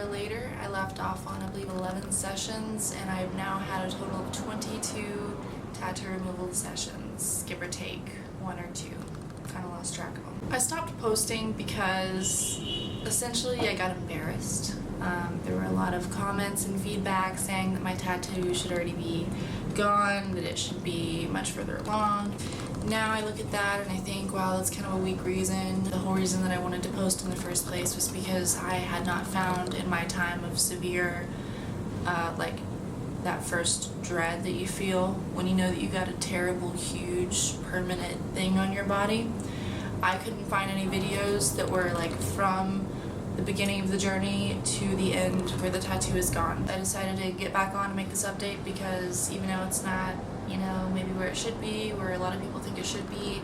later. I left off on, I believe, 11 sessions, and I've now had a total of 22 tattoo removal sessions, give or take one or two. Kind of lost track of them. I stopped posting because essentially I got embarrassed. There were a lot of comments and feedback saying that my tattoo should already be gone, that it should be much further along. Now I look at that and I think, wow, that's kind of a weak reason. The whole reason that I wanted to post in the first place was because I had not found in my time of severe, like that first dread that you feel when you know that you got a terrible, huge, permanent thing on your body. I couldn't find any videos that were like from the beginning of the journey to the end where the tattoo is gone. I decided to get back on and make this update because even though it's not, you know, maybe where it should be, where a lot of people think it should be,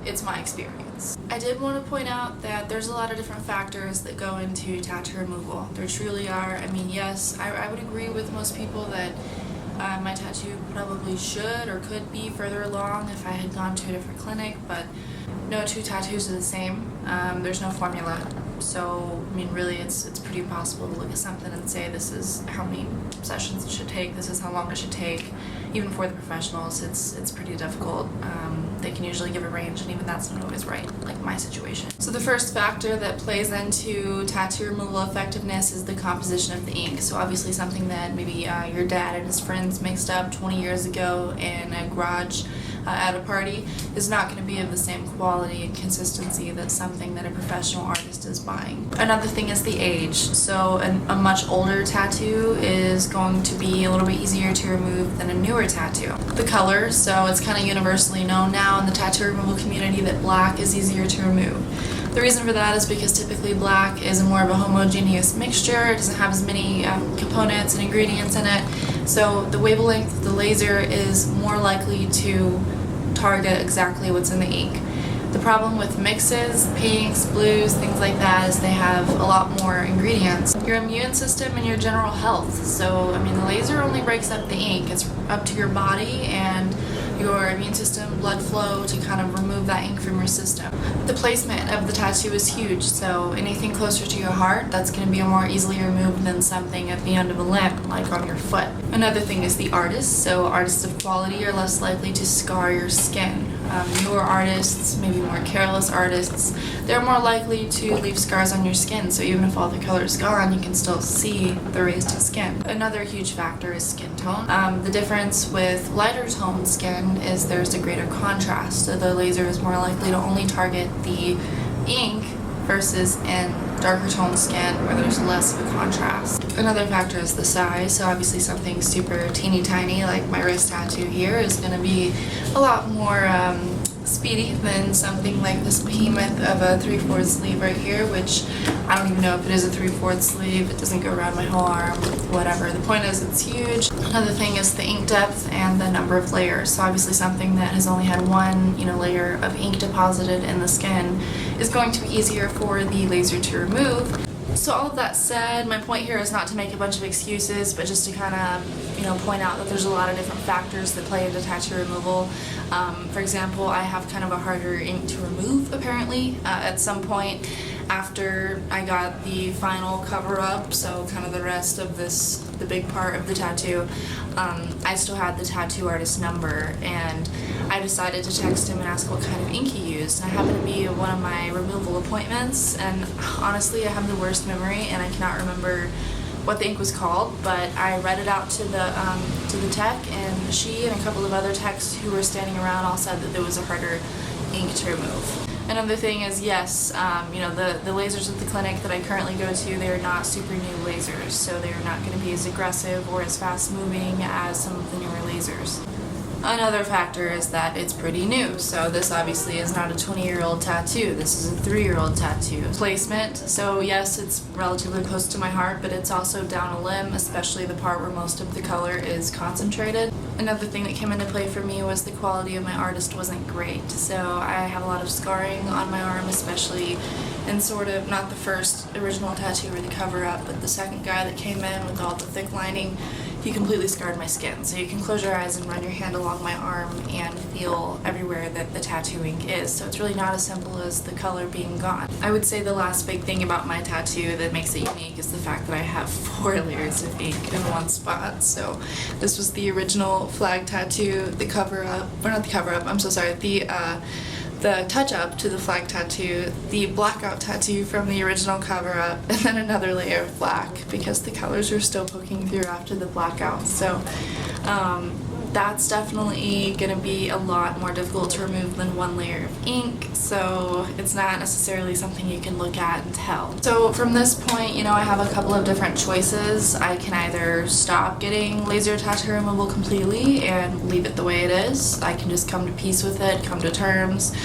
it's my experience. I did want to point out that there's a lot of different factors that go into tattoo removal. There truly are. I mean, yes, I would agree with most people that my tattoo probably should or could be further along if I had gone to a different clinic, but no two tattoos are the same. There's no formula. So, I mean, really, it's pretty impossible to look at something and say this is how many sessions it should take, this is how long it should take. Even for the professionals, it's pretty difficult. They can usually give a range, and even that's not always right, like my situation. So the first factor that plays into tattoo removal effectiveness is the composition of the ink. So obviously something that maybe your dad and his friends mixed up 20 years ago in a garage at a party is not going to be of the same quality and consistency that something that a professional artist is buying. Another thing is the age. So a much older tattoo is going to be a little bit easier to remove than a newer tattoo. The color, so it's kind of universally known now in the tattoo removal community that black is easier to remove. The reason for that is because typically black is more of a homogeneous mixture. It doesn't have as many components and ingredients in it. So the wavelength of the laser is more likely to target exactly what's in the ink. The problem with mixes, pinks, blues, things like that is they have a lot more ingredients. Your immune system and your general health. So, I mean, the laser only breaks up the ink. It's up to your body and your immune system, blood flow to kind of remove that ink from your system. The placement of the tattoo is huge, so anything closer to your heart, that's going to be more easily removed than something at the end of a limb, like on your foot. Another thing is the artist. So artists of quality are less likely to scar your skin. Newer artists, maybe more careless artists, they're more likely to leave scars on your skin, so even if all the color is gone, you can still see the raised skin. Another huge factor is skin tone. The difference with lighter toned skin is there's a greater contrast, so the laser is more likely to only target the ink versus in darker toned skin where there's less of a contrast. Another factor is the size, so obviously something super teeny tiny like my wrist tattoo here is going to be a lot more speedy than something like this behemoth of a 3/4 sleeve right here, which I don't even know if it is a 3/4 sleeve. It doesn't go around my whole arm, whatever. The point is it's huge. Another thing is the ink depth and the number of layers. So obviously something that has only had one, layer of ink deposited in the skin is going to be easier for the laser to remove. So all of that said, my point here is not to make a bunch of excuses, but just to kind of, point out that there's a lot of different factors that play into tattoo removal. For example, I have kind of a harder ink to remove, apparently, at some point after I got the final cover-up, so kind of the rest of the big part of the tattoo. I still had the tattoo artist number, and I decided to text him and ask what kind of ink he used. And I happened to be at one of my removal appointments, and honestly, I have the worst memory, and I cannot remember what the ink was called, but I read it out to the tech, and she and a couple of other techs who were standing around all said that there was a harder ink to remove. Another thing is, yes, the lasers at the clinic that I currently go to, they are not super new lasers, so they are not going to be as aggressive or as fast moving as some of the newer lasers. Another factor is that it's pretty new, so this obviously is not a 20-year-old tattoo, this is a 3-year-old tattoo. Placement, so yes, it's relatively close to my heart, but it's also down a limb, especially the part where most of the color is concentrated. Another thing that came into play for me was the quality of my artist wasn't great, so I have a lot of scarring on my arm, especially and sort of, not the first original tattoo or the cover-up, but the second guy that came in with all the thick lining, he completely scarred my skin. So you can close your eyes and run your hand along my arm and feel everywhere that the tattoo ink is. So it's really not as simple as the color being gone. I would say the last big thing about my tattoo that makes it unique is the fact that I have 4 layers of ink in one spot. So this was the original flag tattoo, the cover-up, or not the cover-up, I'm so sorry, the touch-up to the flag tattoo, the blackout tattoo from the original cover-up, and then another layer of black because the colors are still poking through after the blackout. So that's definitely going to be a lot more difficult to remove than 1 layer of ink, so it's not necessarily something you can look at and tell. So from this point, you know, I have a couple of different choices. I can either stop getting laser tattoo removal completely and leave it the way it is. I can just come to peace with it, come to terms.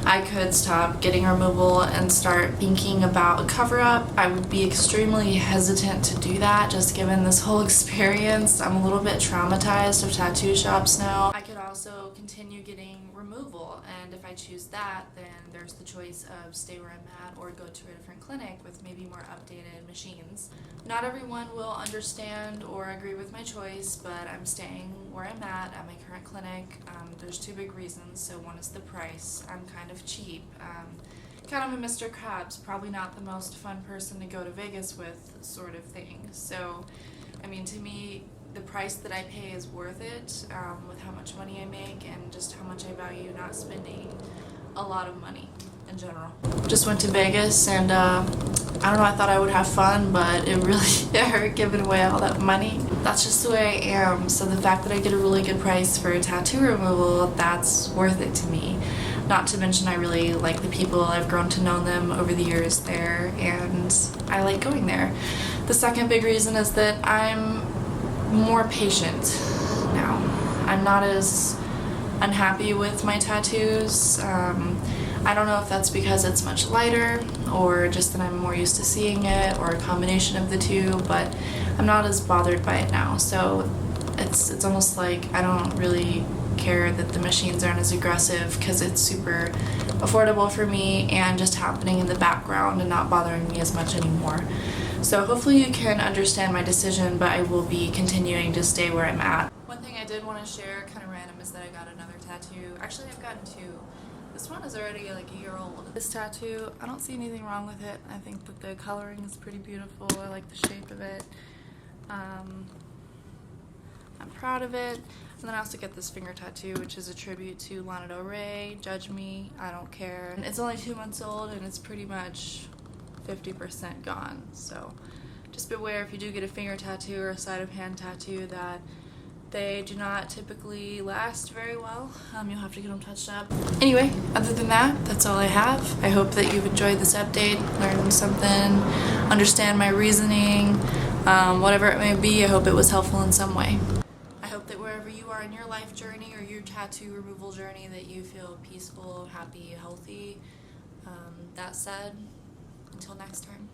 I could stop getting removal and start thinking about a cover-up. I would be extremely hesitant to do that, just given this whole experience. I'm a little bit traumatized of tattoo shops now. I could also continue getting removal, and if I choose that, then there's the choice of stay where I'm at or go to a different clinic with maybe more updated machines. Not everyone will understand or agree with my choice, but I'm staying where I'm at my current clinic. There's 2 big reasons. So one is the price. I'm kind of cheap. Kind of a Mr. Krabs, probably not the most fun person to go to Vegas with, sort of thing. So, I mean, to me, the price that I pay is worth it with how much money I make and just how much I value not spending a lot of money in general. Just went to Vegas and I don't know, I thought I would have fun, but it really hurt giving away all that money. That's just the way I am, so the fact that I get a really good price for tattoo removal, that's worth it to me. Not to mention I really like the people. I've grown to know them over the years there, and I like going there. The second big reason is that I'm more patient now. I'm not as unhappy with my tattoos. I don't know if that's because it's much lighter or just that I'm more used to seeing it or a combination of the two, but I'm not as bothered by it now. So it's almost like I don't really care that the machines aren't as aggressive because it's super affordable for me and just happening in the background and not bothering me as much anymore. So hopefully you can understand my decision, but I will be continuing to stay where I'm at. One thing I did want to share, kind of random, is that I got another tattoo. Actually, I've gotten 2. This one is already like a year old. This tattoo, I don't see anything wrong with it. I think that the coloring is pretty beautiful. I like the shape of it. I'm proud of it. And then I also get this finger tattoo, which is a tribute to Lana Del Rey. Judge me, I don't care. And it's only 2 months old and it's pretty much 50% gone. So just beware if you do get a finger tattoo or a side of hand tattoo that they do not typically last very well. You'll have to get them touched up. Anyway, other than that, that's all I have. I hope that you've enjoyed this update, learned something, understand my reasoning, whatever it may be. I hope it was helpful in some way. I hope that wherever you are in your life journey or your tattoo removal journey, that you feel peaceful, happy, healthy. That said, until next time.